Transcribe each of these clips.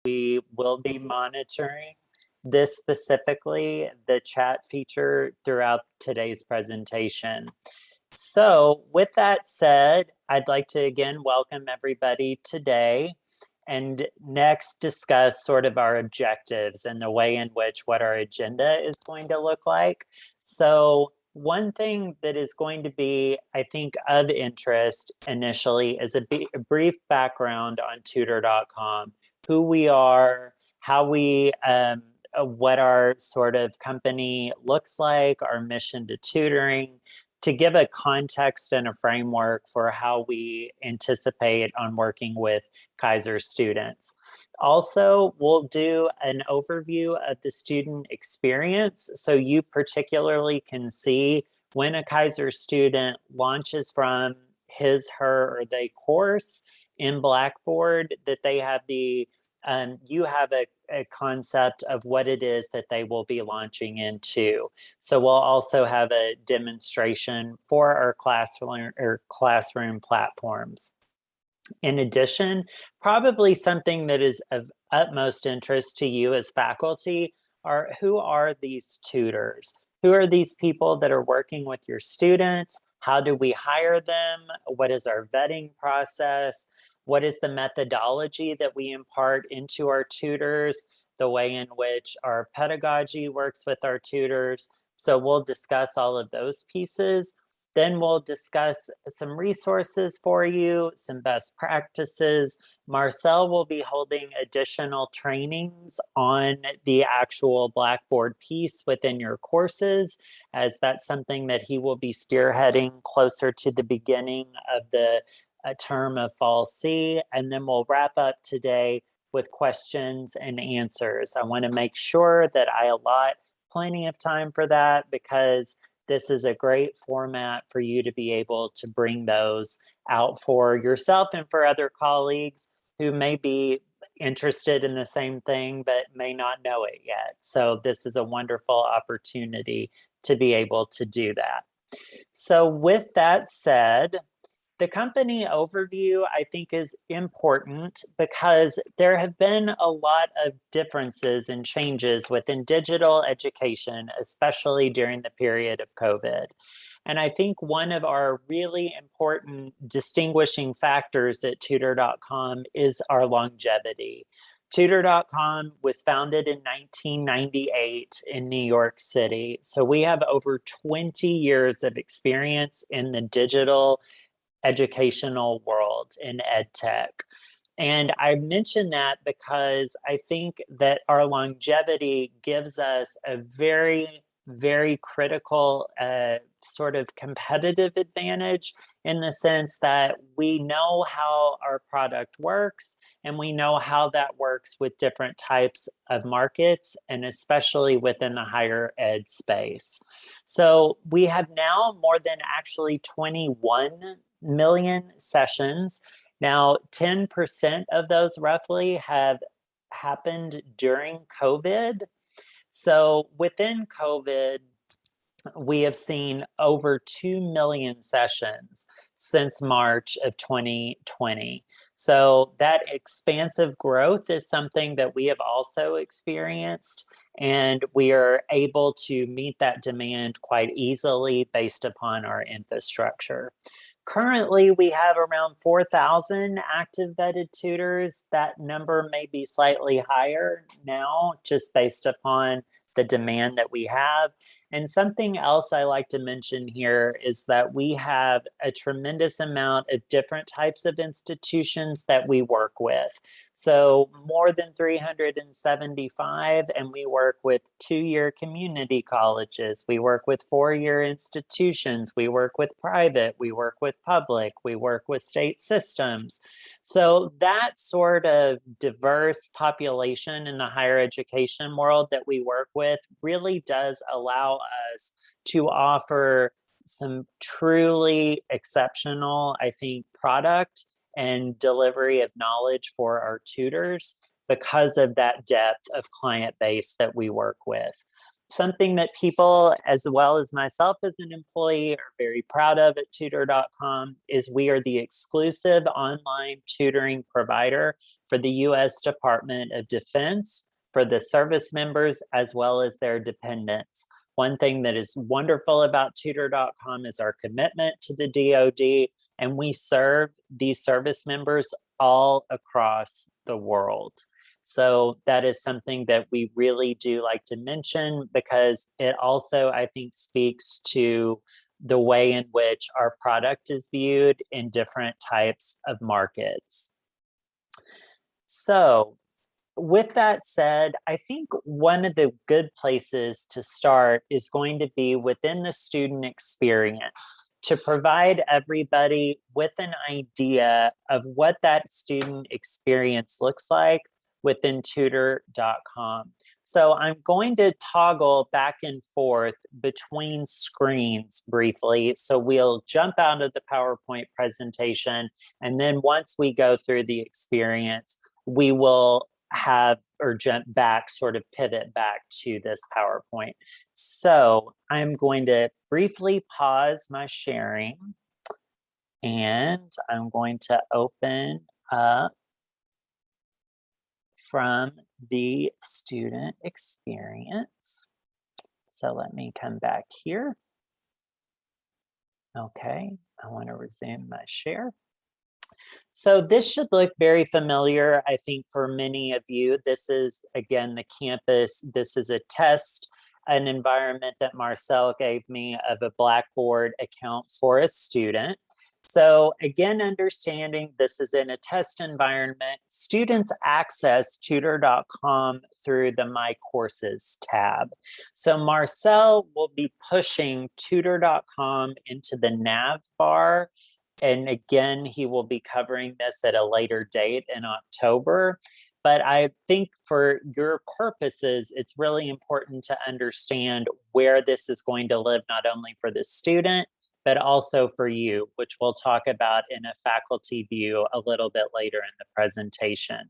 we will be monitoring this specifically, the chat feature throughout today's presentation. So with that said, I'd like to again welcome everybody today and next discuss sort of our objectives and the way in which what our agenda is going to look like. So one thing that is going to be, I think, of interest initially is a brief background on tutor.com, who we are, how we, what our sort of company looks like, our mission to tutoring, to give a context and a framework for how we anticipate on working with Kaiser students. Also, we'll do an overview of the student experience so you particularly can see when a Kaiser student launches from his, her, or they course in Blackboard that they have you have a concept of what it is that they will be launching into. So we'll also have a demonstration for our classroom platforms. In addition, probably something that is of utmost interest to you as faculty are who are these tutors? Who are these people that are working with your students? How do we hire them? What is our vetting process? What is the methodology that we impart into our tutors? The way in which our pedagogy works with our tutors. So we'll discuss all of those pieces. Then we'll discuss some resources for you, some best practices. Marcel will be holding additional trainings on the actual Blackboard piece within your courses, as that's something that he will be spearheading closer to the beginning of the term of Fall C. And then we'll wrap up today with questions and answers. I want to make sure that I allot plenty of time for that because this is a great format for you to be able to bring those out for yourself and for other colleagues who may be interested in the same thing but may not know it yet. So this is a wonderful opportunity to be able to do that. So with that said, the company overview, I think, is important because there have been a lot of differences and changes within digital education, especially during the period of COVID. And I think one of our really important distinguishing factors at tutor.com is our longevity. Tutor.com was founded in 1998 in New York City. So we have over 20 years of experience in the digital educational world in ed tech. And I mention that because I think that our longevity gives us a very, very critical sort of competitive advantage in the sense that we know how our product works and we know how that works with different types of markets and especially within the higher ed space. So we have now more than actually 21 million sessions. Now, 10% of those roughly have happened during COVID. So within COVID, we have seen over 2 million sessions since March of 2020. So that expansive growth is something that we have also experienced, and we are able to meet that demand quite easily based upon our infrastructure. Currently, we have around 4,000 active vetted tutors. That number may be slightly higher now, just based upon the demand that we have. And something else I like to mention here is that we have a tremendous amount of different types of institutions that we work with. So more than 375, and we work with 2-year community colleges. We work with 4-year institutions. We work with private. We work with public. We work with state systems. So that sort of diverse population in the higher education world that we work with really does allow us to offer some truly exceptional, I think, product and delivery of knowledge for our tutors because of that depth of client base that we work with. something that people, as well as myself as an employee, are very proud of at tutor.com is we are the exclusive online tutoring provider for the U.S. Department of Defense, for the service members, as well as their dependents. One thing that is wonderful about tutor.com is our commitment to the DoD, and we serve these service members all across the world. So that is something that we really do like to mention because it also, I think, speaks to the way in which our product is viewed in different types of markets. So with that said, I think one of the good places to start is going to be within the student experience to provide everybody with an idea of what that student experience looks like within tutor.com. So I'm going to toggle back and forth between screens briefly. So we'll jump out of the PowerPoint presentation. And then once we go through the experience, we will have or jump back, sort of pivot back to this PowerPoint. So I'm going to briefly pause my sharing and I'm going to open up from the student experience. So let me come back here. Okay, I want to resume my share. So this should look very familiar, I think, for many of you. This is, again, the campus. This is a test, an environment that Marcel gave me of a Blackboard account for a student. So again, understanding this is in a test environment, students access tutor.com through the My Courses tab. So Marcel will be pushing tutor.com into the nav bar. And again, he will be covering this at a later date in October. But I think for your purposes, it's really important to understand where this is going to live, not only for the student, but also for you, which we'll talk about in a faculty view a little bit later in the presentation.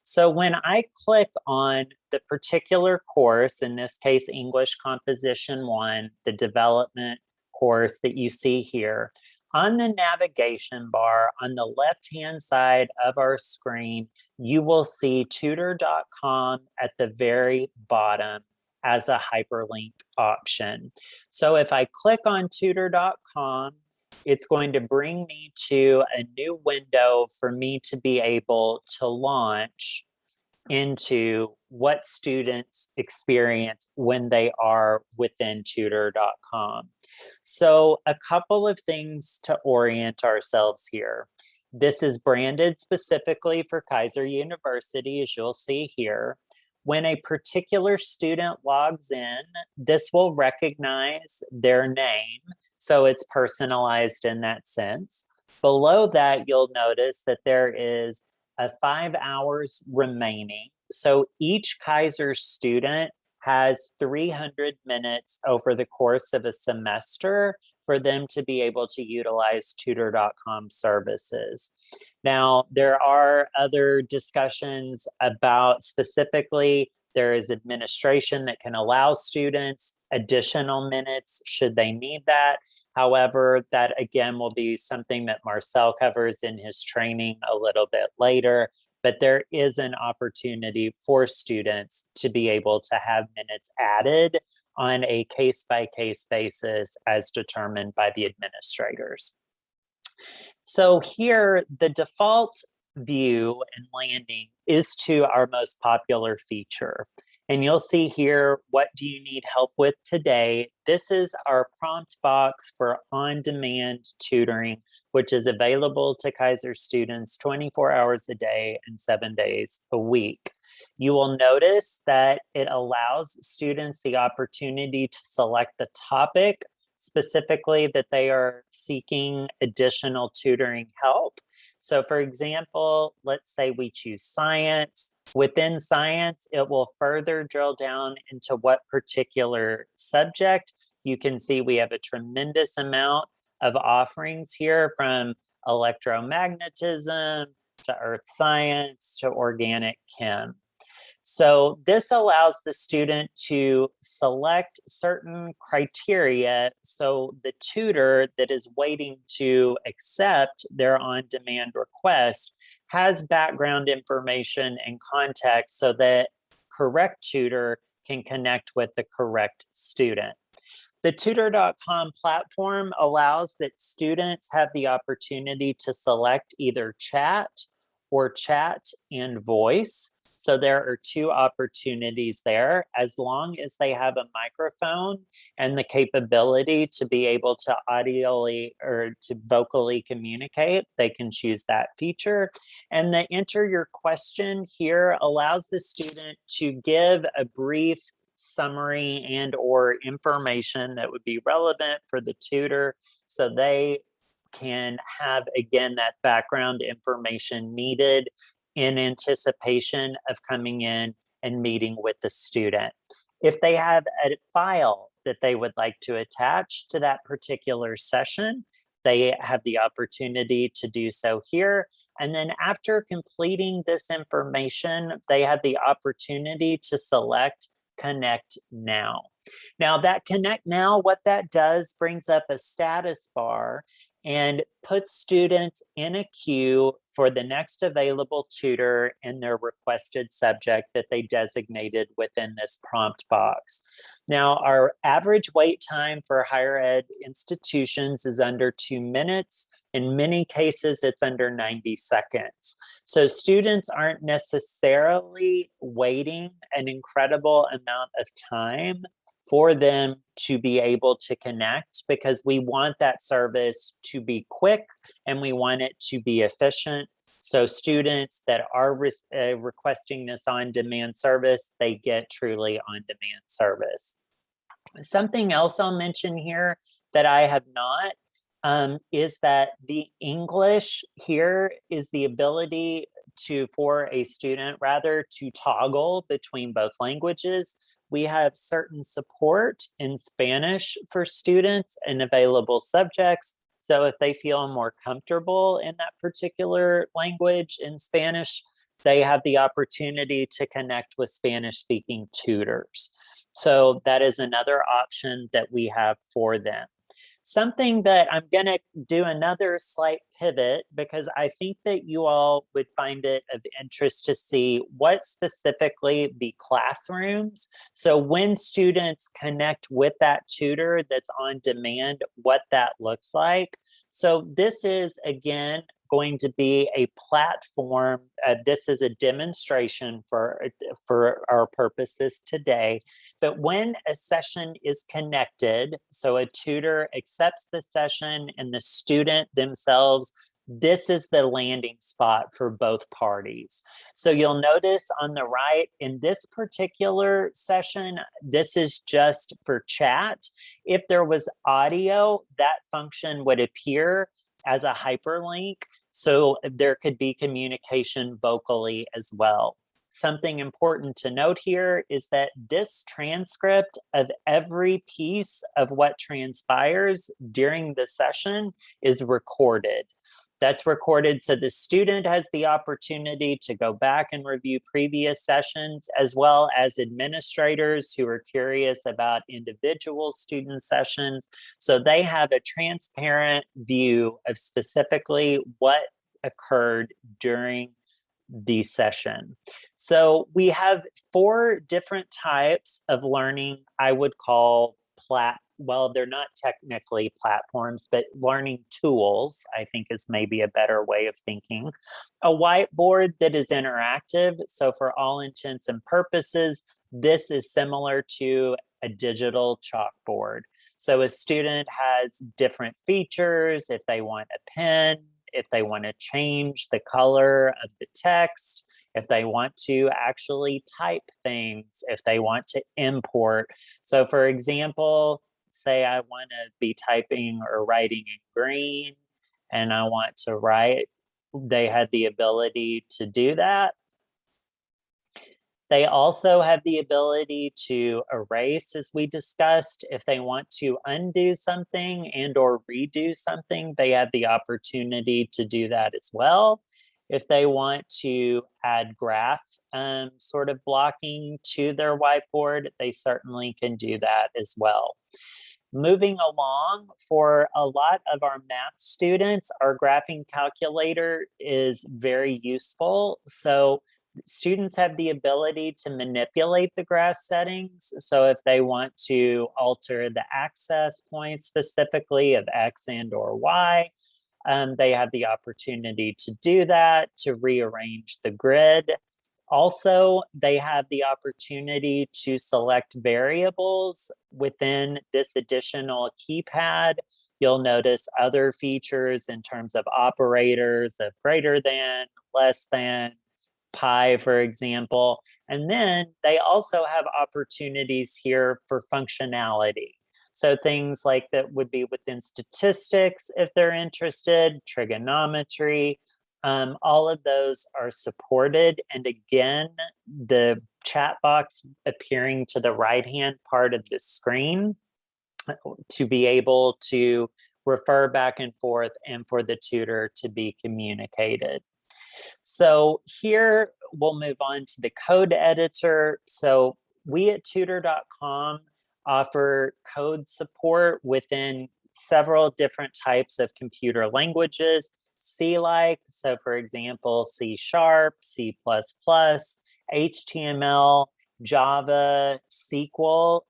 So when I click on the particular course, in this case, English Composition 1, the development course that you see here, on the navigation bar on the left-hand side of our screen, you will see tutor.com at the very bottom as a hyperlink option. So if I click on tutor.com, it's going to bring me to a new window for me to be able to launch into what students experience when they are within tutor.com. So a couple of things to orient ourselves here. This is branded specifically for Kaiser University, as you'll see here. When a particular student logs in, this will recognize their name, so it's personalized in that sense. Below that, you'll notice that there is a 5 hours remaining. So each Kaiser student has 300 minutes over the course of a semester for them to be able to utilize tutor.com services. Now, there are other discussions about specifically, there is administration that can allow students additional minutes should they need that. However, that again will be something that Marcel covers in his training a little bit later, but there is an opportunity for students to be able to have minutes added on a case-by-case basis as determined by the administrators. So here, the default view and landing is to our most popular feature. And you'll see here, what do you need help with today? This is our prompt box for on-demand tutoring, which is available to Kaiser students 24 hours a day and 7 days a week. You will notice that it allows students the opportunity to select the topic specifically that they are seeking additional tutoring help. So for example, let's say we choose science. Within science, it will further drill down into what particular subject. You can see we have a tremendous amount of offerings here, from electromagnetism to earth science to organic chem. So this allows the student to select certain criteria so the tutor that is waiting to accept their on-demand request has background information and context so that correct tutor can connect with the correct student. The tutor.com platform allows that students have the opportunity to select either chat or chat and voice. So there are two opportunities there. As long as they have a microphone and the capability to be able to audially or to vocally communicate, they can choose that feature. And the enter your question here allows the student to give a brief summary and or information that would be relevant for the tutor so they can have, again, that background information needed in anticipation of coming in and meeting with the student. If they have a file that they would like to attach to that particular session, they have the opportunity to do so here. And then after completing this information, they have the opportunity to select Connect Now. Now that Connect Now, what that does, brings up a status bar and puts students in a queue for the next available tutor in their requested subject that they designated within this prompt box. Now, our average wait time for higher ed institutions is under 2 minutes. In many cases, it's under 90 seconds. So students aren't necessarily waiting an incredible amount of time for them to be able to connect, because we want that service to be quick and we want it to be efficient. So students that are requesting this on-demand service, they get truly on-demand service. Something else I'll mention here that I have not is that the English here is the ability for a student rather to toggle between both languages. We have certain support in Spanish for students and available subjects. So if they feel more comfortable in that particular language in Spanish, they have the opportunity to connect with Spanish-speaking tutors. So that is another option that we have for them. Something that I'm going to do another slight pivot, because I think that you all would find it of interest to see what specifically the classrooms. So when students connect with that tutor that's on demand, what that looks like. So this is, again, going to be a platform. This is a demonstration for our purposes today. But when a session is connected, so a tutor accepts the session and the student themselves, this is the landing spot for both parties. So you'll notice on the right, in this particular session, this is just for chat. If there was audio, that function would appear as a hyperlink, so there could be communication vocally as well. Something important to note here is that this transcript of every piece of what transpires during the session is recorded. That's recorded so the student has the opportunity to go back and review previous sessions, as well as administrators who are curious about individual student sessions. So they have a transparent view of specifically what occurred during the session. So we have 4 different types of learning I would call well, they're not technically platforms, but learning tools, I think, is maybe a better way of thinking. A whiteboard that is interactive. So for all intents and purposes, this is similar to a digital chalkboard. So a student has different features. If they want a pen, if they want to change the color of the text, if they want to actually type things, if they want to import. So for example, say I want to be typing or writing in green and I want to write, they had the ability to do that. They also have the ability to erase, as we discussed. If they want to undo something and or redo something, they have the opportunity to do that as well. If they want to add graph sort of blocking to their whiteboard, they certainly can do that as well. Moving along, for a lot of our math students, our graphing calculator is very useful. So students have the ability to manipulate the graph settings. So if they want to alter the access points specifically of X and or Y, they have the opportunity to do that, to rearrange the grid. Also, they have the opportunity to select variables within this additional keypad. You'll notice other features in terms of operators of greater than, less than, pi, for example. And then they also have opportunities here for functionality. So things like that would be within statistics if they're interested, trigonometry, all of those are supported. And again, the chat box appearing to the right-hand part of the screen to be able to refer back and forth and for the tutor to be communicated. So here we'll move on to the code editor. So we at tutor.com offer code support within several different types of computer languages. C-like, so for example, C#, C++, HTML, Java, SQL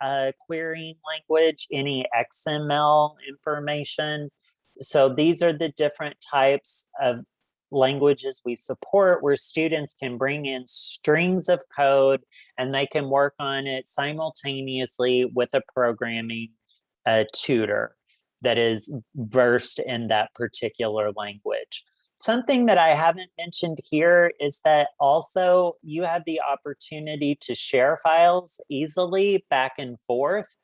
querying language, any XML information. So these are the different types of languages we support where students can bring in strings of code and they can work on it simultaneously with a programming tutor that is versed in that particular language. Something that I haven't mentioned here is that also you have the opportunity to share files easily back and forth.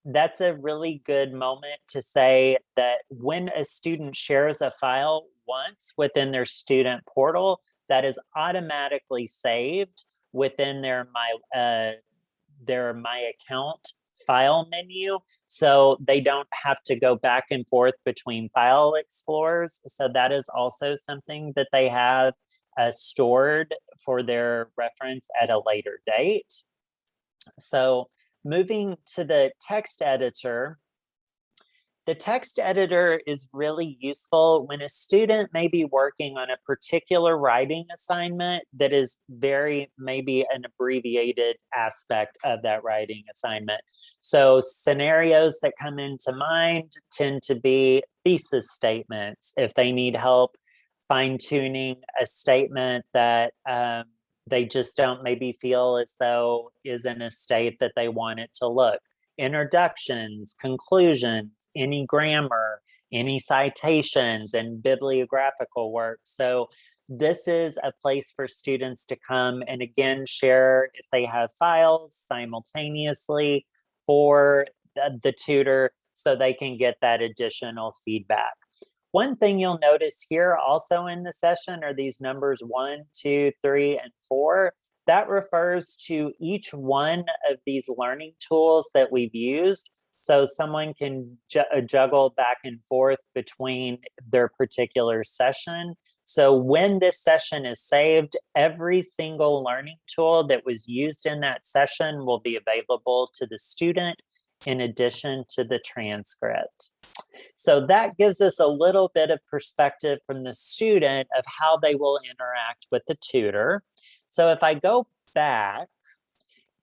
That's a really good moment to say that when a student shares a file once within their student portal, that is automatically saved within their My Account file menu. So they don't have to go back and forth between file explorers. So that is also something that they have stored for their reference at a later date. So moving to the text editor, the text editor is really useful when a student may be working on a particular writing assignment that is very maybe an abbreviated aspect of that writing assignment. So scenarios that come into mind tend to be thesis statements. If they need help fine-tuning a statement that they just don't maybe feel as though is in a state that they want it to look. Introductions, conclusions, any grammar, any citations, and bibliographical work. So this is a place for students to come and again share if they have files simultaneously for the tutor so they can get that additional feedback. One thing you'll notice here also in the session are these numbers 1, 2, 3, and 4. That refers to each one of these learning tools that we've used. So someone can juggle back and forth between their particular session. So when this session is saved, every single learning tool that was used in that session will be available to the student in addition to the transcript. So that gives us a little bit of perspective from the student of how they will interact with the tutor. So if I go back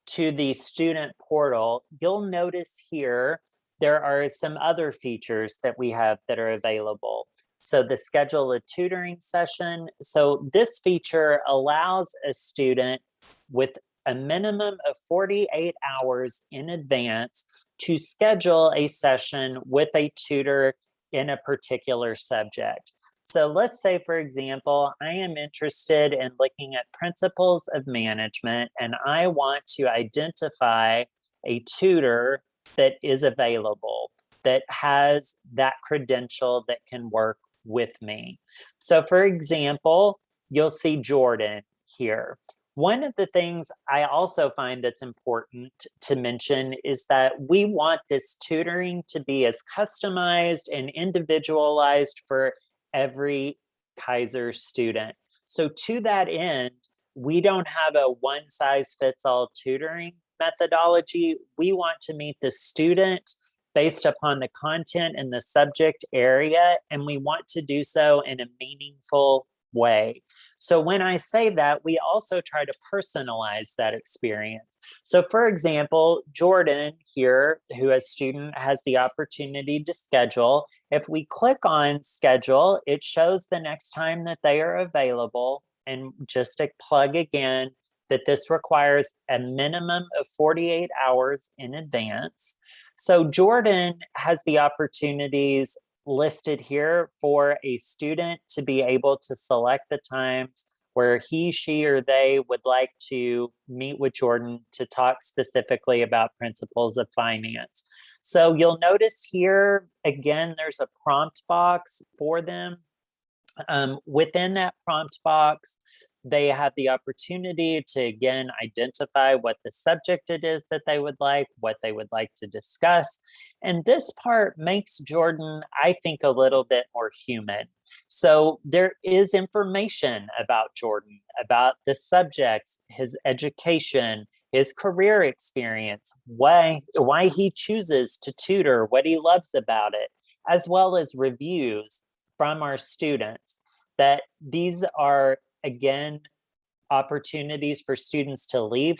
to the student portal, you'll notice here there are some other features that we have that are available. So the schedule a tutoring session. So this feature allows a student with a minimum of 48 hours in advance to schedule a session with a tutor in a particular subject. So let's say, for example, I am interested in looking at principles of management and I want to identify a tutor that is available, that has that credential that can work with me. So for example, you'll see Jordan here. One of the things I also find that's important to mention is that we want this tutoring to be as customized and individualized for every Kaiser student. So to that end, we don't have a one size fits all tutoring methodology. We want to meet the student based upon the content and the subject area, and we want to do so in a meaningful way. So when I say that, we also try to personalize that experience. So for example, Jordan here, who as student has the opportunity to schedule, if we click on schedule, it shows the next time that they are available. And just to plug again, that this requires a minimum of 48 hours in advance. So Jordan has the opportunities listed here for a student to be able to select the times where he, she, or they would like to meet with Jordan to talk specifically about principles of finance. So you'll notice here, again, there's a prompt box for them. Within that prompt box, they have the opportunity to, again, identify what the subject it is that they would like, what they would like to discuss. And this part makes Jordan, I think, a little bit more human. So there is information about Jordan, about the subjects, his education, his career experience, why he chooses to tutor, what he loves about it, as well as reviews from our students. That these are, again, opportunities for students to leave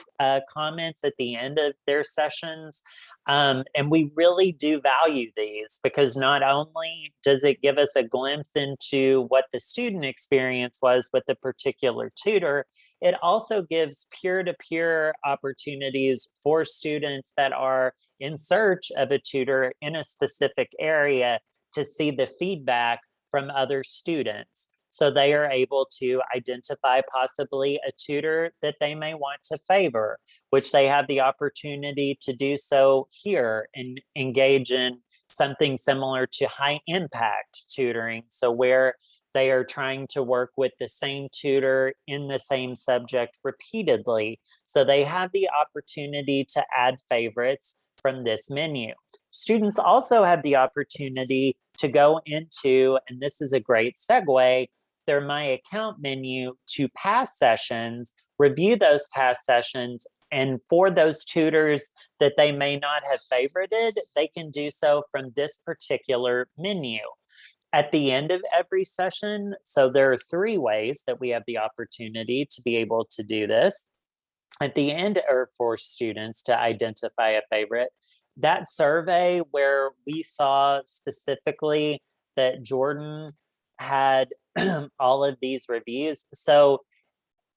comments at the end of their sessions. And we really do value these because not only does it give us a glimpse into what the student experience was with the particular tutor, it also gives peer-to-peer opportunities for students that are in search of a tutor in a specific area to see the feedback from other students. So they are able to identify possibly a tutor that they may want to favor, which they have the opportunity to do so here and engage in something similar to high impact tutoring. So where they are trying to work with the same tutor in the same subject repeatedly. So they have the opportunity to add favorites from this menu. Students also have the opportunity to go into, and this is a great segue, their My Account menu to past sessions, review those past sessions, and for those tutors that they may not have favorited, they can do so from this particular menu. At the end of every session, so there are 3 ways that we have the opportunity to be able to do this. At the end, or for students to identify a favorite, that survey where we saw specifically that Jordan had all of these reviews. So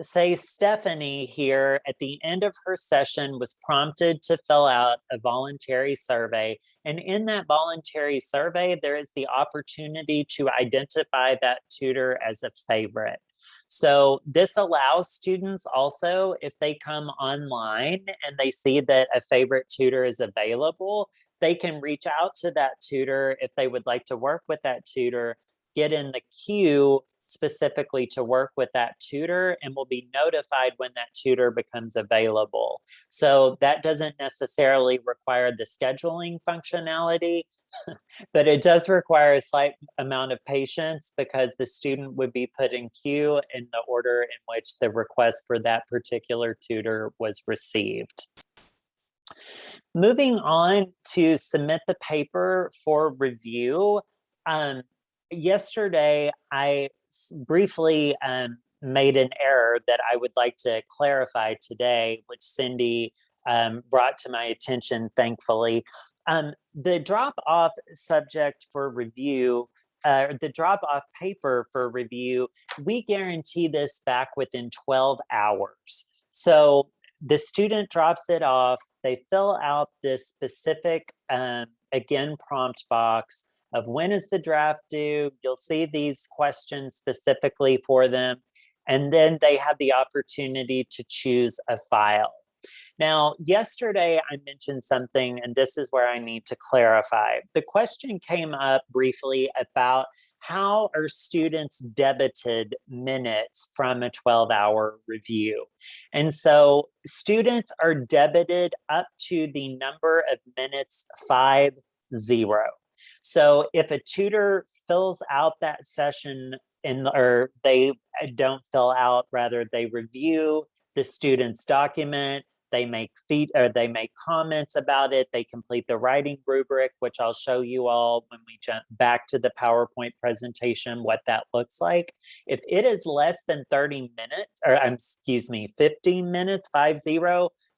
say Stephanie here at the end of her session was prompted to fill out a voluntary survey. And in that voluntary survey, there is the opportunity to identify that tutor as a favorite. So this allows students also, if they come online and they see that a favorite tutor is available, they can reach out to that tutor if they would like to work with that tutor, get in the queue specifically to work with that tutor, and will be notified when that tutor becomes available. So that doesn't necessarily require the scheduling functionality, but it does require a slight amount of patience because the student would be put in queue in the order in which the request for that particular tutor was received. Moving on to submit the paper for review. Yesterday, I briefly made an error that I would like to clarify today, which Cindy brought to my attention, thankfully. The drop-off subject for review, the drop-off paper for review, we guarantee this back within 12 hours. So the student drops it off, they fill out this specific, again, prompt box of when is the draft due. You'll see these questions specifically for them. And then they have the opportunity to choose a file. Now, yesterday I mentioned something, and this is where I need to clarify. The question came up briefly about how are students debited minutes from a 12-hour review? And so students are debited up to the number of minutes 50. So if a tutor fills out that session or they don't fill out, rather they review the student's document, they make comments about it, they complete the writing rubric, which I'll show you all when we jump back to the PowerPoint presentation, what that looks like. If it is less than 30 minutes, or 15 minutes, 50,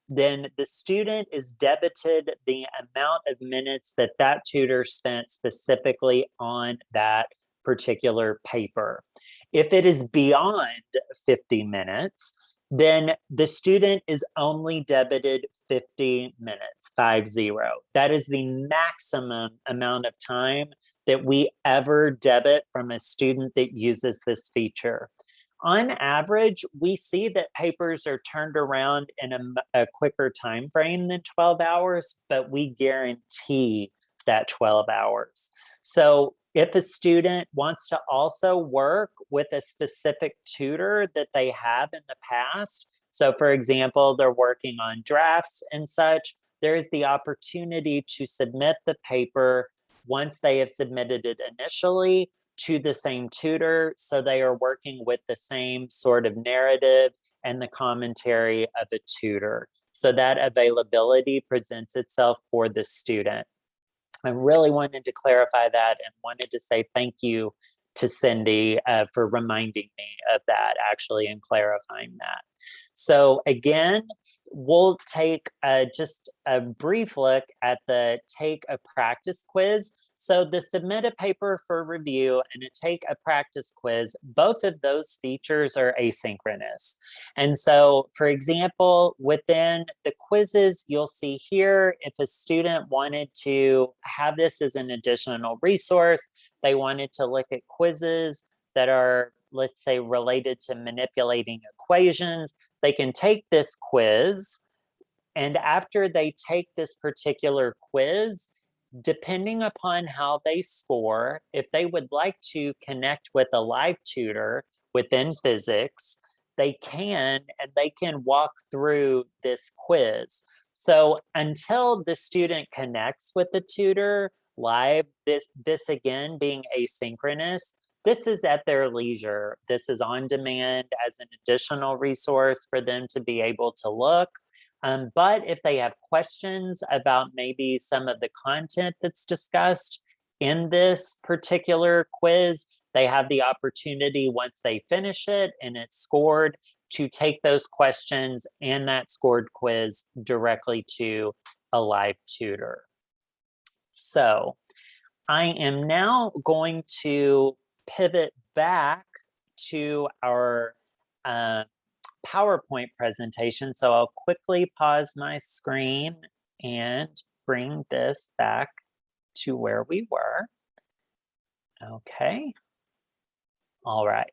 then the student is debited the amount of minutes that that tutor spent specifically on that particular paper. If it is beyond 50 minutes, then the student is only debited 50 minutes, 50. That is the maximum amount of time that we ever debit from a student that uses this feature. On average, we see that papers are turned around in a quicker time frame than 12 hours, but we guarantee that 12 hours. So if a student wants to also work with a specific tutor that they have in the past, so for example, they're working on drafts and such, there is the opportunity to submit the paper once they have submitted it initially to the same tutor, so they are working with the same sort of narrative and the commentary of a tutor. So that availability presents itself for the student. I really wanted to clarify that and wanted to say thank you to Cindy for reminding me of that actually and clarifying that. So again, we'll take just a brief look at the Take a Practice quiz. So the Submit a Paper for Review and a Take a Practice quiz, both of those features are asynchronous. And so, for example, within the quizzes, you'll see here, if a student wanted to have this as an additional resource, they wanted to look at quizzes that are, let's say, related to manipulating equations, they can take this quiz, and after they take this particular quiz, depending upon how they score, if they would like to connect with a live tutor within physics, they can, and they can walk through this quiz. So until the student connects with the tutor live, this again being asynchronous, this is at their leisure. This is on demand as an additional resource for them to be able to look. But if they have questions about maybe some of the content that's discussed in this particular quiz, they have the opportunity once they finish it and it's scored to take those questions and that scored quiz directly to a live tutor. So I am now going to pivot back to our PowerPoint presentation. So I'll quickly pause my screen and bring this back to where we were. Okay. All right.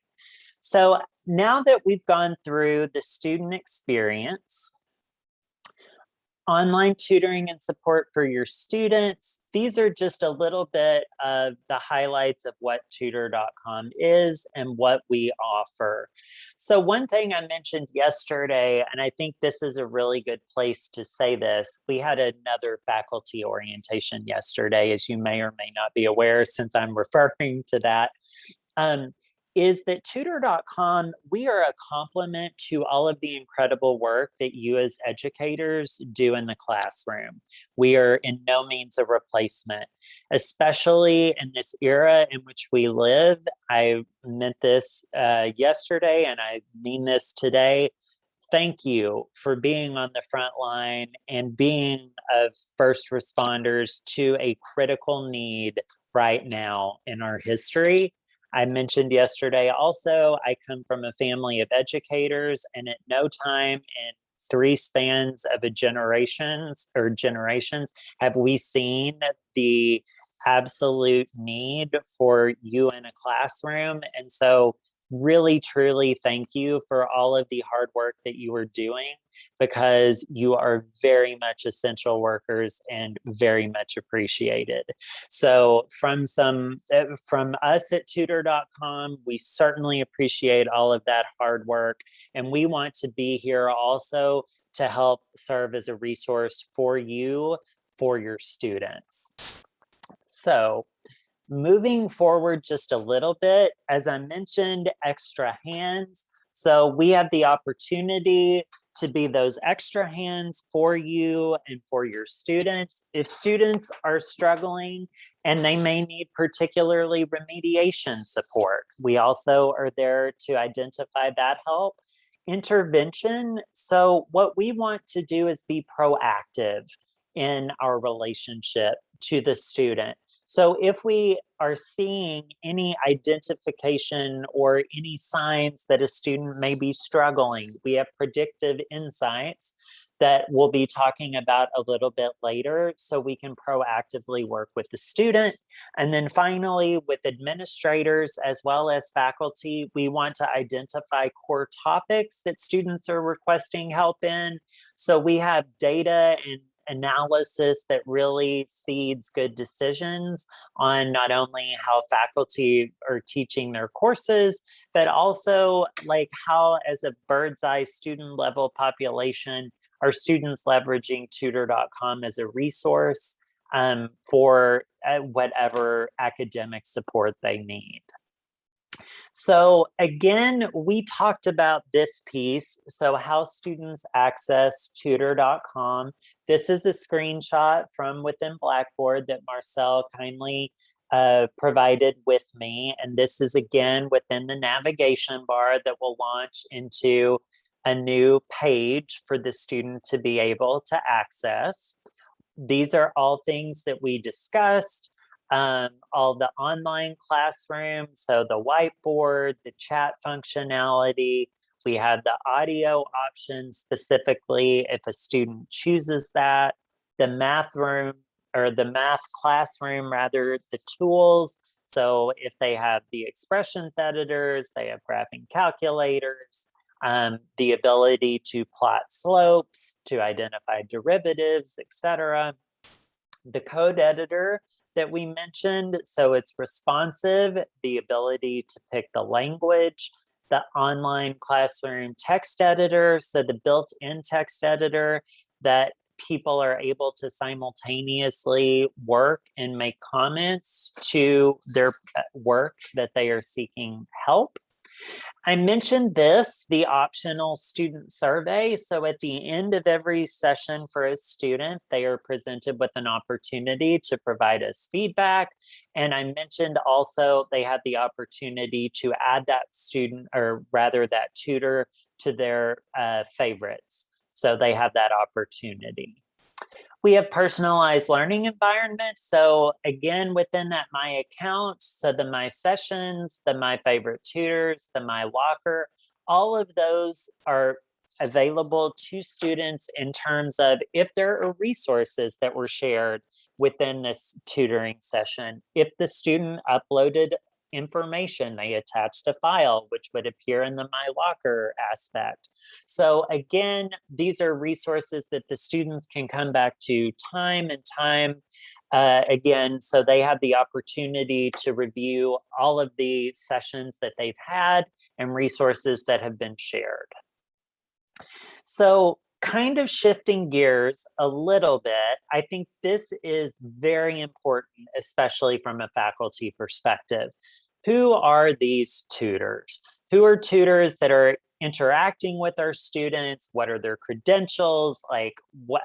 So now that we've gone through the student experience, online tutoring and support for your students, these are just a little bit of the highlights of what tutor.com is and what we offer. So one thing I mentioned yesterday, and I think this is a really good place to say this, we had another faculty orientation yesterday, as you may or may not be aware, since I'm referring to that. Is that tutor.com, we are a complement to all of the incredible work that you as educators do in the classroom. We are in no means a replacement, especially in this era in which we live. I meant this yesterday and I mean this today. Thank you for being on the front line and being of first responders to a critical need right now in our history. I mentioned yesterday also, I come from a family of educators, and at no time in 3 spans of generations have we seen the absolute need for you in a classroom. And so really, truly thank you for all of the hard work that you are doing, because you are very much essential workers and very much appreciated. So from us at tutor.com, we certainly appreciate all of that hard work. And we want to be here also to help serve as a resource for you, for your students. So Moving forward just a little bit, as I mentioned, extra hands. So we have the opportunity to be those extra hands for you and for your students. If students are struggling and they may need particularly remediation support, we also are there to identify that help. Intervention. So what we want to do is be proactive in our relationship to the student. So if we are seeing any identification or any signs that a student may be struggling, we have predictive insights that we'll be talking about a little bit later, so we can proactively work with the student. And then finally, with administrators as well as faculty, we want to identify core topics that students are requesting help in. So we have data and analysis that really feeds good decisions on not only how faculty are teaching their courses, but also like how, as a bird's eye student level population, are students leveraging tutor.com as a resource for whatever academic support they need. So again, we talked about this piece. So how students access tutor.com. This is a screenshot from within Blackboard that Marcel kindly provided with me. And this is again within the navigation bar that will launch into a new page for the student to be able to access. These are all things that we discussed. All the online classrooms, so the whiteboard, the chat functionality. We have the audio options specifically if a student chooses that. The math room, or the math classroom rather, the tools. So if they have the expressions editors, they have graphing calculators, the ability to plot slopes, to identify derivatives, etc. The code editor that we mentioned, so it's responsive, the ability to pick the language, the online classroom text editor, so the built-in text editor that people are able to simultaneously work and make comments to their work that they are seeking help. I mentioned this, the optional student survey. So at the end of every session for a student, they are presented with an opportunity to provide us feedback. And I mentioned also they have the opportunity to add that student, or rather that tutor, to their favorites. So they have that opportunity. We have personalized learning environments. So again, within that My Account, so the My Sessions, the My Favorite Tutors, the My Locker, all of those are available to students in terms of if there are resources that were shared within this tutoring session. If the student uploaded information, they attached a file, which would appear in the My Locker aspect. So again, these are resources that the students can come back to time and time again, so they have the opportunity to review all of the sessions that they've had and resources that have been shared. So kind of shifting gears a little bit, I think this is very important, especially from a faculty perspective. Who are these tutors? Who are tutors that are interacting with our students? What are their credentials? Like,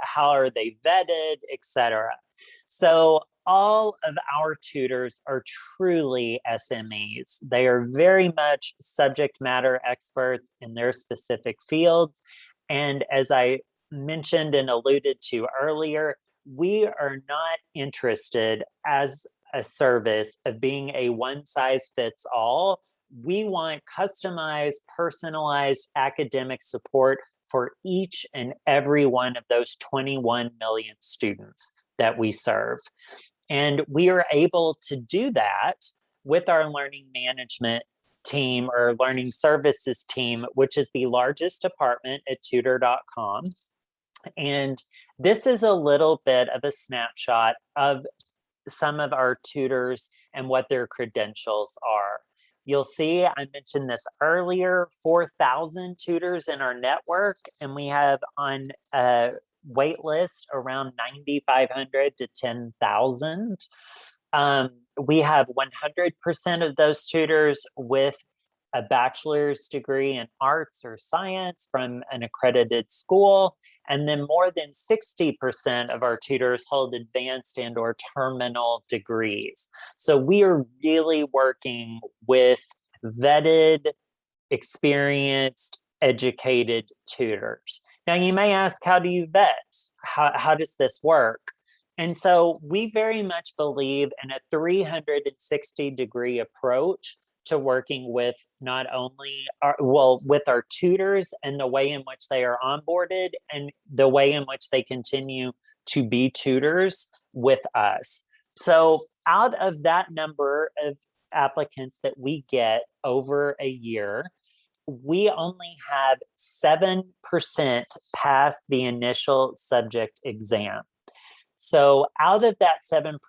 how are they vetted, etc. So all of our tutors are truly SMEs. They are very much subject matter experts in their specific fields. And as I mentioned and alluded to earlier, we are not interested as a service of being a one size fits all. We want customized, personalized academic support for each and every one of those 21 million students that we serve. And we are able to do that with our learning management team, or learning services team, which is the largest department at tutor.com. And this is a little bit of a snapshot of some of our tutors and what their credentials are. You'll see, I mentioned this earlier, 4,000 tutors in our network, and we have on a wait list around 9,500 to 10,000. We have 100% of those tutors with a bachelor's degree in arts or science from an accredited school. And then more than 60% of our tutors hold advanced and or terminal degrees. So we are really working with vetted, experienced, educated tutors. Now you may ask, how do you vet? How does this work? And so we very much believe in a 360-degree approach to working with not only with our tutors and the way in which they are onboarded and the way in which they continue to be tutors with us. So out of that number of applicants that we get over a year, we only have 7% pass the initial subject exam. So out of that 7%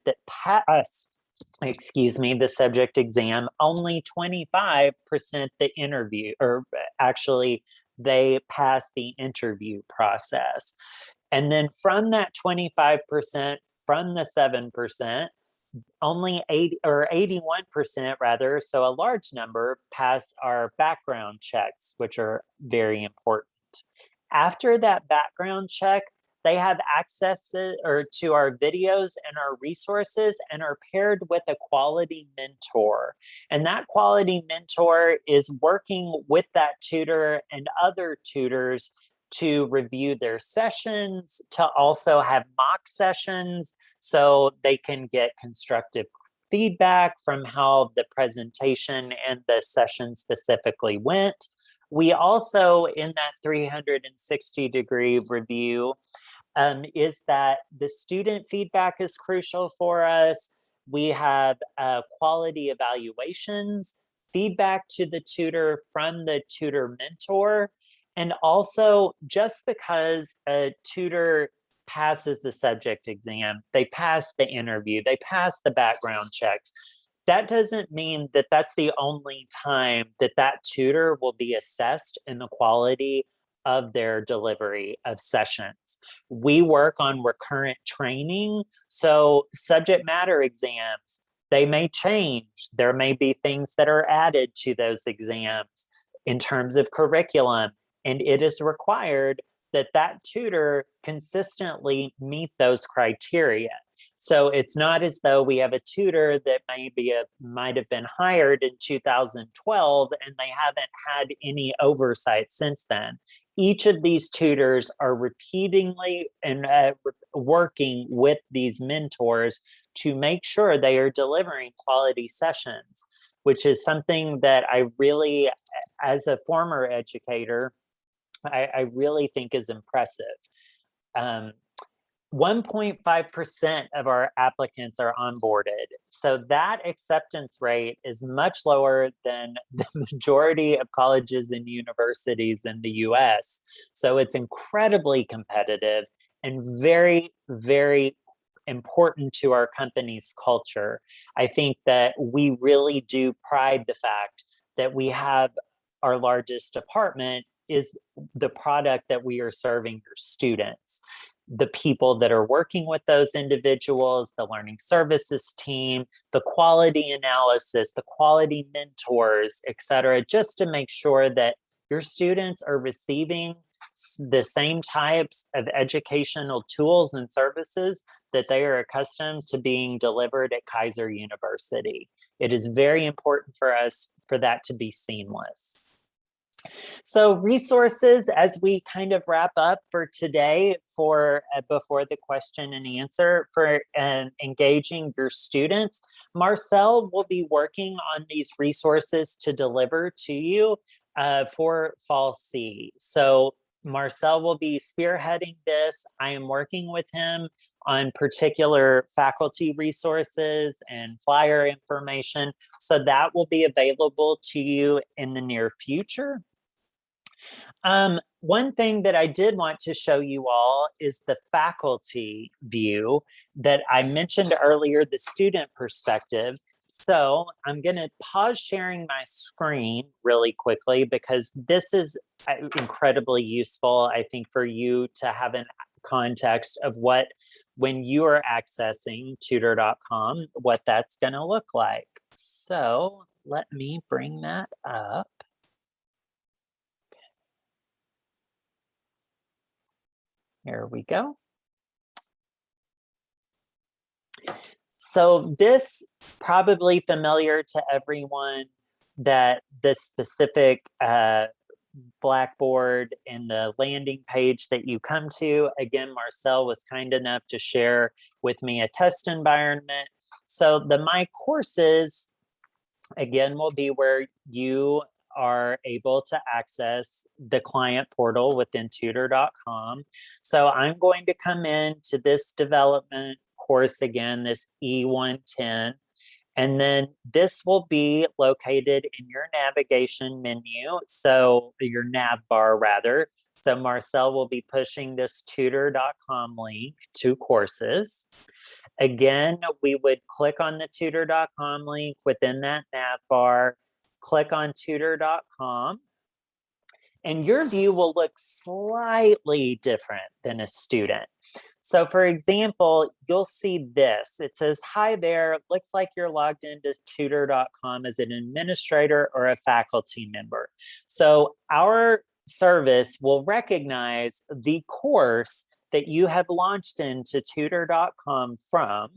that pass, the subject exam, only 25% the interview, or actually they pass the interview process. And then from that 25%, from the 7%, only 81% rather, so a large number, pass our background checks, which are very important. After that background check, they have access to our videos and our resources and are paired with a quality mentor. And that quality mentor is working with that tutor and other tutors to review their sessions, to also have mock sessions so they can get constructive feedback from how the presentation and the session specifically went. We also, in that 360-degree review, is that the student feedback is crucial for us. We have quality evaluations, feedback to the tutor from the tutor mentor, and also just because a tutor passes the subject exam, they pass the interview, they pass the background checks, that doesn't mean that that's the only time that that tutor will be assessed in the quality of their delivery of sessions. We work on recurrent training, so subject matter exams, they may change. There may be things that are added to those exams in terms of curriculum, and it is required that that tutor consistently meet those criteria. So it's not as though we have a tutor that might have been hired in 2012 and they haven't had any oversight since then. Each of these tutors are repeatedly and working with these mentors to make sure they are delivering quality sessions, which is something that I really, as a former educator, I really think is impressive. 1.5% of our applicants are onboarded. So that acceptance rate is much lower than the majority of colleges and universities in the US. So it's incredibly competitive and very, very important to our company's culture. I think that we really do pride the fact that we have our largest department is the product that we are serving your students. The people that are working with those individuals, the learning services team, the quality analysis, the quality mentors, et cetera, just to make sure that your students are receiving the same types of educational tools and services that they are accustomed to being delivered at Kaiser University. It is very important for us for that to be seamless. So resources, as we kind of wrap up for today, for before the question and answer, for engaging your students, Marcel will be working on these resources to deliver to you for Fall C. So Marcel will be spearheading this. I am working with him on particular faculty resources and flyer information. So that will be available to you in the near future. One thing that I did want to show you all is the faculty view that I mentioned earlier, the student perspective. So I'm going to pause sharing my screen really quickly because this is incredibly useful, I think, for you to have a context of what when you are accessing tutor.com, what that's going to look like. So let me bring that up. Here we go. So this probably familiar to everyone, that the specific Blackboard and the landing page that you come to. Again, Marcel was kind enough to share with me a test environment. So the My Courses, again, will be where you are able to access the client portal within tutor.com. So I'm going to come into this development course again, this E110. And then this will be located in your navigation menu. So your nav bar rather. So Marcel will be pushing this tutor.com link to courses. Again, we would click on the tutor.com link within that nav bar, click on tutor.com, and your view will look slightly different than a student. So for example, you'll see this. It says, hi there, looks like you're logged into tutor.com as an administrator or a faculty member. So our service will recognize the course that you have launched into tutor.com from,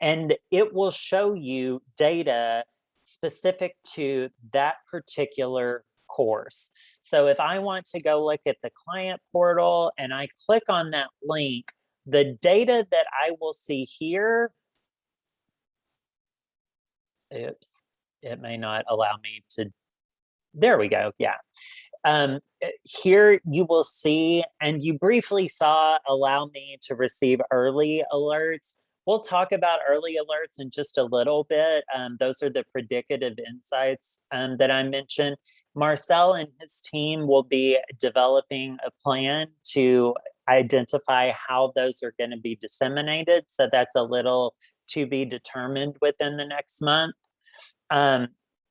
and it will show you data specific to that particular course. So if I want to go look at the client portal and I click on that link, the data that I will see here, oops, it may not allow me to, there we go, yeah. Here you will see, and you briefly saw, allow me to receive early alerts. We'll talk about early alerts in just a little bit. Those are the predicative insights that I mentioned. Marcel and his team will be developing a plan to identify how those are going to be disseminated. So that's a little to be determined within the next month.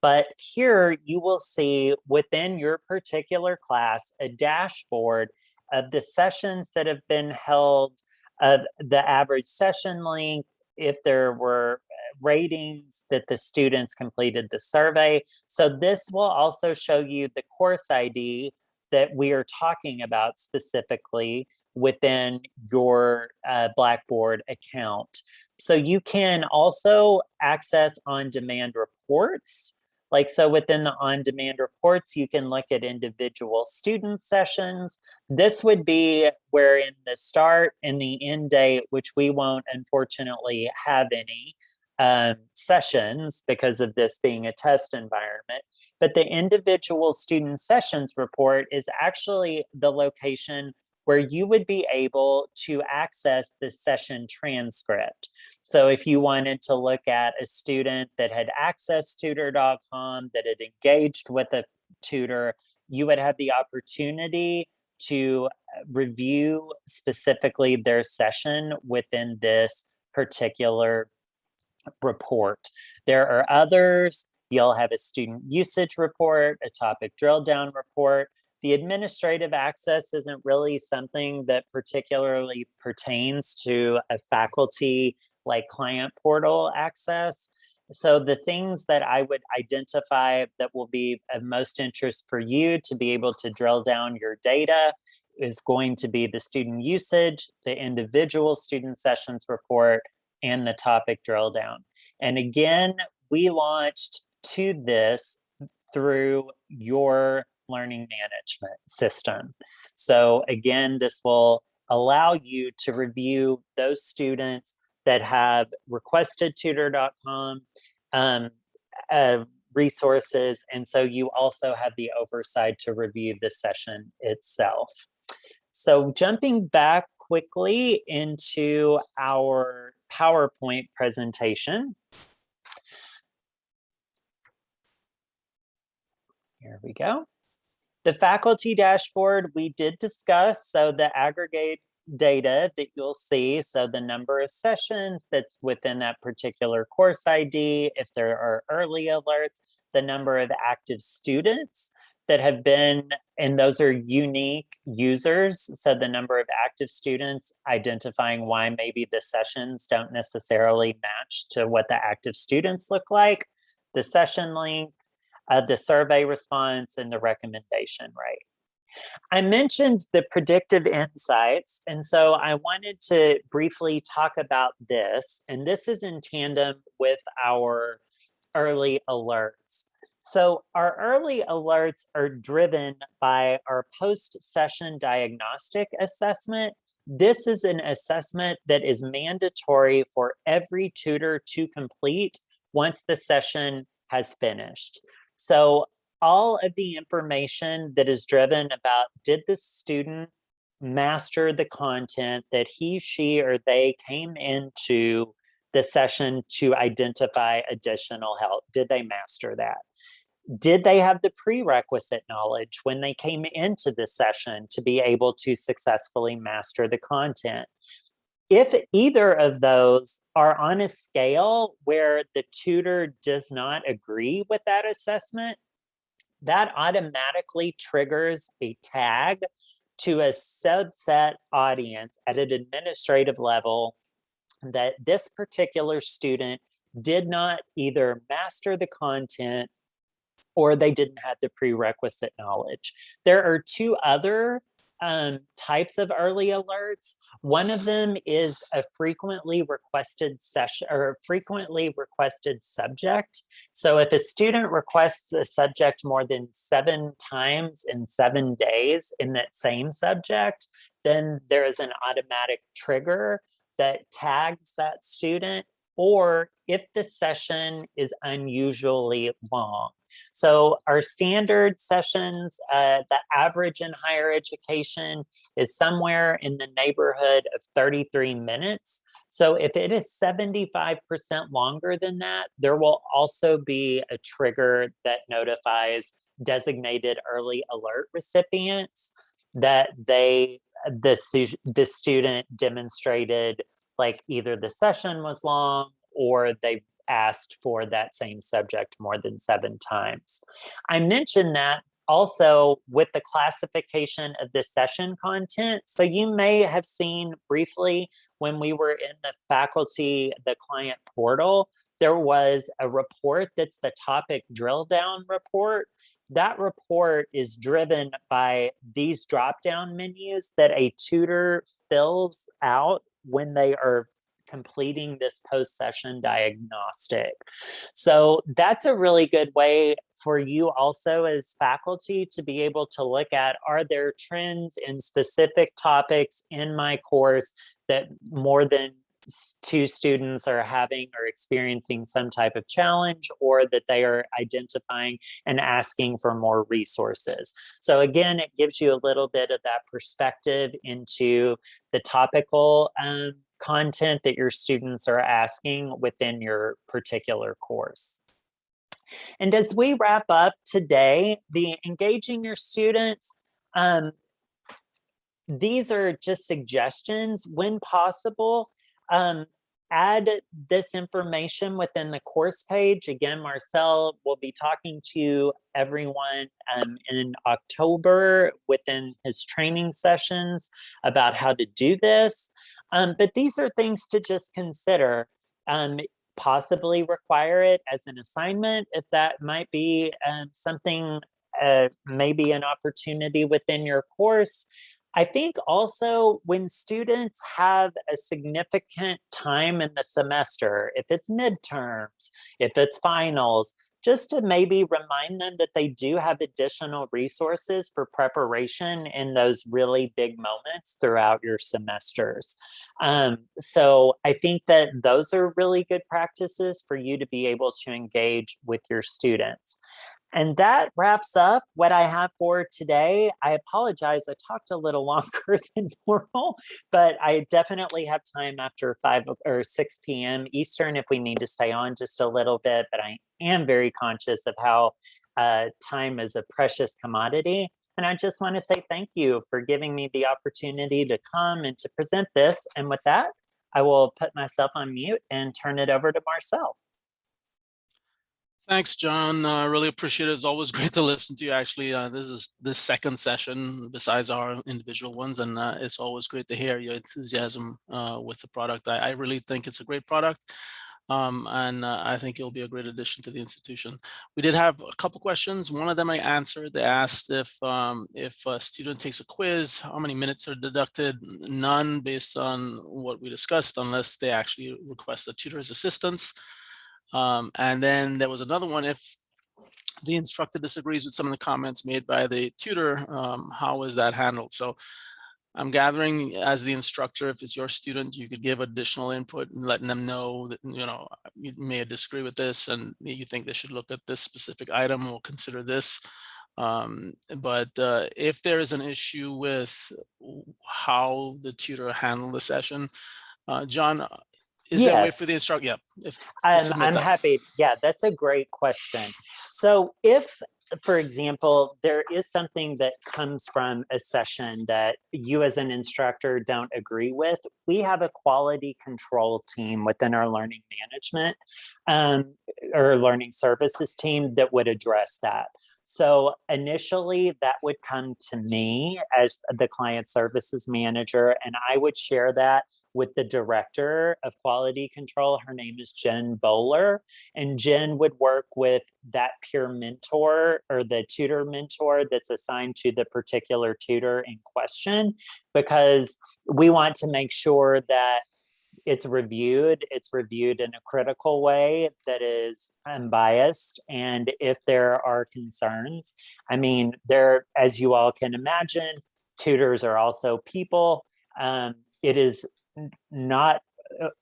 But here you will see within your particular class a dashboard of the sessions that have been held, of the average session length, if there were ratings that the students completed the survey. So this will also show you the course ID that we are talking about specifically within your Blackboard account. So you can also access on-demand reports. Like, so within the on-demand reports, you can look at individual student sessions. This would be where in the start and the end date, which we won't unfortunately have any sessions because of this being a test environment. But the individual student sessions report is actually the location where you would be able to access the session transcript. So if you wanted to look at a student that had accessed tutor.com, that had engaged with a tutor, you would have the opportunity to review specifically their session within this particular report. There are others. You'll have a student usage report, a topic drill down report. The administrative access isn't really something that particularly pertains to a faculty like client portal access. So the things that I would identify that will be of most interest for you to be able to drill down your data is going to be the student usage, the individual student sessions report, and the topic drill down. And again, we launched to this through your learning management system. So again, this will allow you to review those students that have requested tutor.com resources. And so you also have the oversight to review the session itself. So jumping back quickly into our PowerPoint presentation. Here we go. The faculty dashboard we did discuss, so the aggregate data that you'll see, so the number of sessions that's within that particular course ID, if there are early alerts, the number of active students that have been, and those are unique users. So the number of active students, identifying why maybe the sessions don't necessarily match to what the active students look like, the session length, the survey response, and the recommendation rate. I mentioned the predictive insights, and so I wanted to briefly talk about this, and this is in tandem with our early alerts. So our early alerts are driven by our post-session diagnostic assessment. This is an assessment that is mandatory for every tutor to complete once the session has finished. So all of the information that is driven about, did the student master the content that he, she, or they came into the session to identify additional help? Did they master that? Did they have the prerequisite knowledge when they came into the session to be able to successfully master the content? If either of those are on a scale where the tutor does not agree with that assessment, that automatically triggers a tag to a subset audience at an administrative level that this particular student did not either master the content or they didn't have the prerequisite knowledge. There are two other types of early alerts. One of them is a frequently requested session or frequently requested subject. So if a student requests a subject more than 7 times in 7 days in that same subject, then there is an automatic trigger that tags that student, or if the session is unusually long. So our standard sessions, the average in higher education is somewhere in the neighborhood of 33 minutes. So if it is 75% longer than that, there will also be a trigger that notifies designated early alert recipients that the student demonstrated like either the session was long or they asked for that same subject more than 7 times. I mentioned that also with the classification of the session content. So you may have seen briefly when we were in the faculty, the client portal, there was a report that's the topic drill down report. That report is driven by these drop down menus that a tutor fills out when they are completing this post-session diagnostic. So that's a really good way for you also as faculty to be able to look at, are there trends in specific topics in my course that more than 2 students are having or experiencing some type of challenge, or that they are identifying and asking for more resources. So again, it gives you a little bit of that perspective into the topical content that your students are asking within your particular course. And as we wrap up today, the engaging your students, these are just suggestions when possible. Add this information within the course page. Again, Marcel will be talking to everyone in October within his training sessions about how to do this. But these are things to just consider. Possibly require it as an assignment if that might be something, maybe an opportunity within your course. I think also when students have a significant time in the semester, if it's midterms, if it's finals, just to maybe remind them that they do have additional resources for preparation in those really big moments throughout your semesters. So I think that those are really good practices for you to be able to engage with your students. And that wraps up what I have for today. I apologize, I talked a little longer than normal, but I definitely have time after 5 or 6 p.m. Eastern if we need to stay on just a little bit, but I am very conscious of how time is a precious commodity. And I just want to say thank you for giving me the opportunity to come and to present this. And with that, I will put myself on mute and turn it over to Marcel. Thanks, John. I really appreciate it. It's always great to listen to you. Actually, this is the second session besides our individual ones, and it's always great to hear your enthusiasm with the product. I really think it's a great product, and I think it'll be a great addition to the institution. We did have a couple questions. One of them I answered. They asked if a student takes a quiz, how many minutes are deducted? None, based on what we discussed, unless they actually request a tutor's assistance. And then there was another one, if the instructor disagrees with some of the comments made by the tutor, how is that handled? So I'm gathering, as the instructor, if it's your student, you could give additional input and letting them know that, you may disagree with this and you think they should look at this specific item or consider this. But if there is an issue with how the tutor handled the session, John, is there a way for the instructor? Yeah, I'm happy. Yeah, that's a great question. So if, for example, there is something that comes from a session that you as an instructor don't agree with, we have a quality control team within our learning management or learning services team that would address that. So initially that would come to me as the client services manager, and I would share that with the director of quality control. Her name is Jen Bowler, and Jen would work with that peer mentor or the tutor mentor that's assigned to the particular tutor in question, because we want to make sure that it's reviewed in a critical way that is unbiased. And if there are concerns, I mean, as you all can imagine, tutors are also people. It is not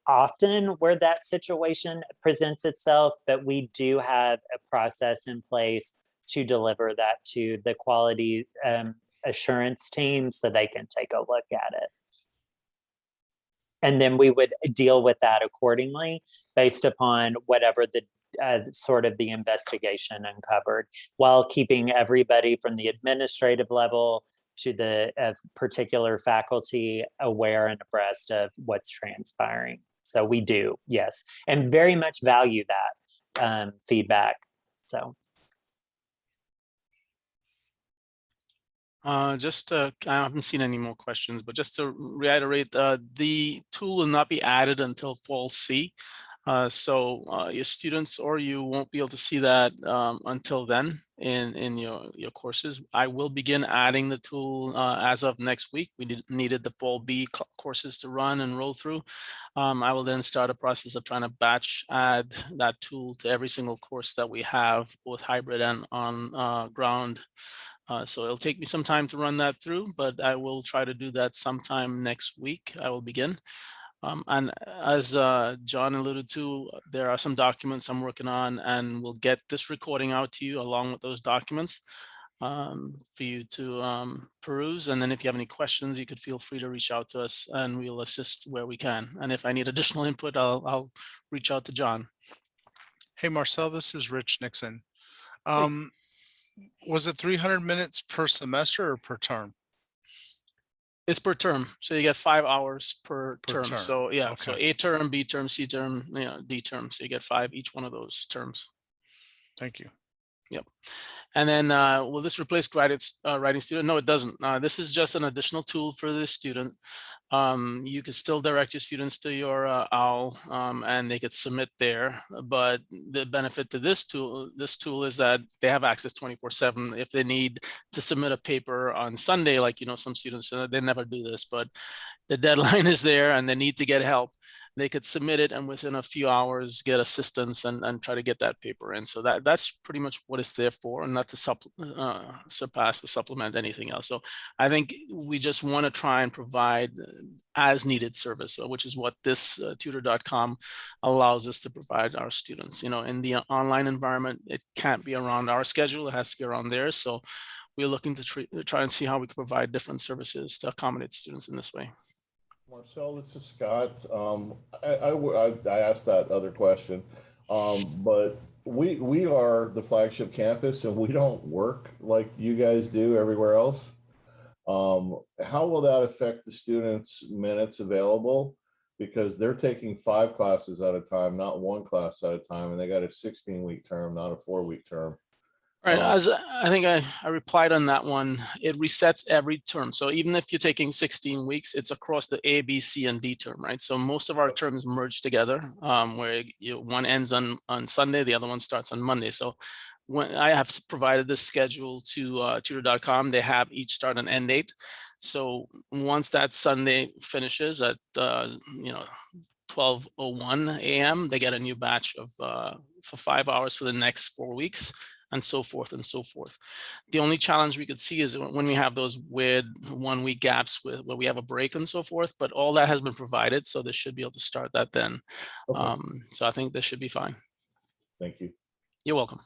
often where that situation presents itself, but we do have a process in place to deliver that to the quality assurance team so they can take a look at it. And then we would deal with that accordingly based upon whatever the sort of the investigation uncovered, while keeping everybody from the administrative level to the particular faculty aware and abreast of what's transpiring. So we do, yes, and very much value that feedback. So. I haven't seen any more questions, but just to reiterate, the tool will not be added until fall C. So your students or you won't be able to see that until then in your courses. I will begin adding the tool as of next week. We needed the fall B courses to run and roll through. I will then start a process of trying to batch add that tool to every single course that we have, both hybrid and on ground. So it'll take me some time to run that through, but I will try to do that sometime next week. I will begin. And as John alluded to, there are some documents I'm working on, and we'll get this recording out to you along with those documents for you to peruse. And then if you have any questions, you could feel free to reach out to us and we'll assist where we can. And if I need additional input, I'll reach out to John. Hey, Marcel, this is Rich Nixon. Was it 300 minutes per semester or per term? It's per term, so you get 5 hours per term. So yeah, okay. So A term, B term, C term, D term. So you get 5 each one of those terms. Thank you. Yep. And then will this replace writing student? No, it doesn't. This is just an additional tool for the student. You can still direct your students to your OWL and they could submit there. But the benefit to this tool is that they have access 24/7. If they need to submit a paper on Sunday, like, some students, they never do this, but the deadline is there and they need to get help, they could submit it and within a few hours get assistance and try to get that paper in. So that's pretty much what it's there for, and not to surpass or supplement anything else. So I think we just want to try and provide as needed service, which is what this tutor.com allows us to provide our students. In the online environment, it can't be around our schedule, it has to be around theirs. So we're looking to try and see how we can provide different services to accommodate students in this way. Marcel, this is Scott. I asked that other question, but we are the flagship campus and we don't work like you guys do everywhere else. How will that affect the students' minutes available? because they're taking 5 classes at a time, not 1 class at a time, and they got a 16-week term, not a 4-week term. Right, Um, as I think I replied on that one, it resets every term. So even if you're taking 16 weeks, it's across the A, B, C, and D term, right? So most of our terms merge together, where one ends on Sunday, the other one starts on Monday. So when I have provided this schedule to tutor.com, they have each start and end date. So once that Sunday finishes at 12:01 a.m., they get a new batch of for 5 hours for the next 4 weeks, and so forth and so forth. The only challenge we could see is when we have those weird 1 week gaps where we have a break and so forth, but all that has been provided, so they should be able to start that then. Okay. So I think this should be fine. Thank you. You're welcome.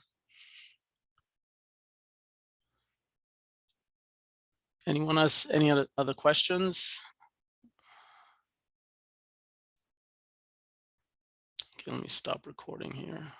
Anyone has any other questions? Okay, let me stop recording here.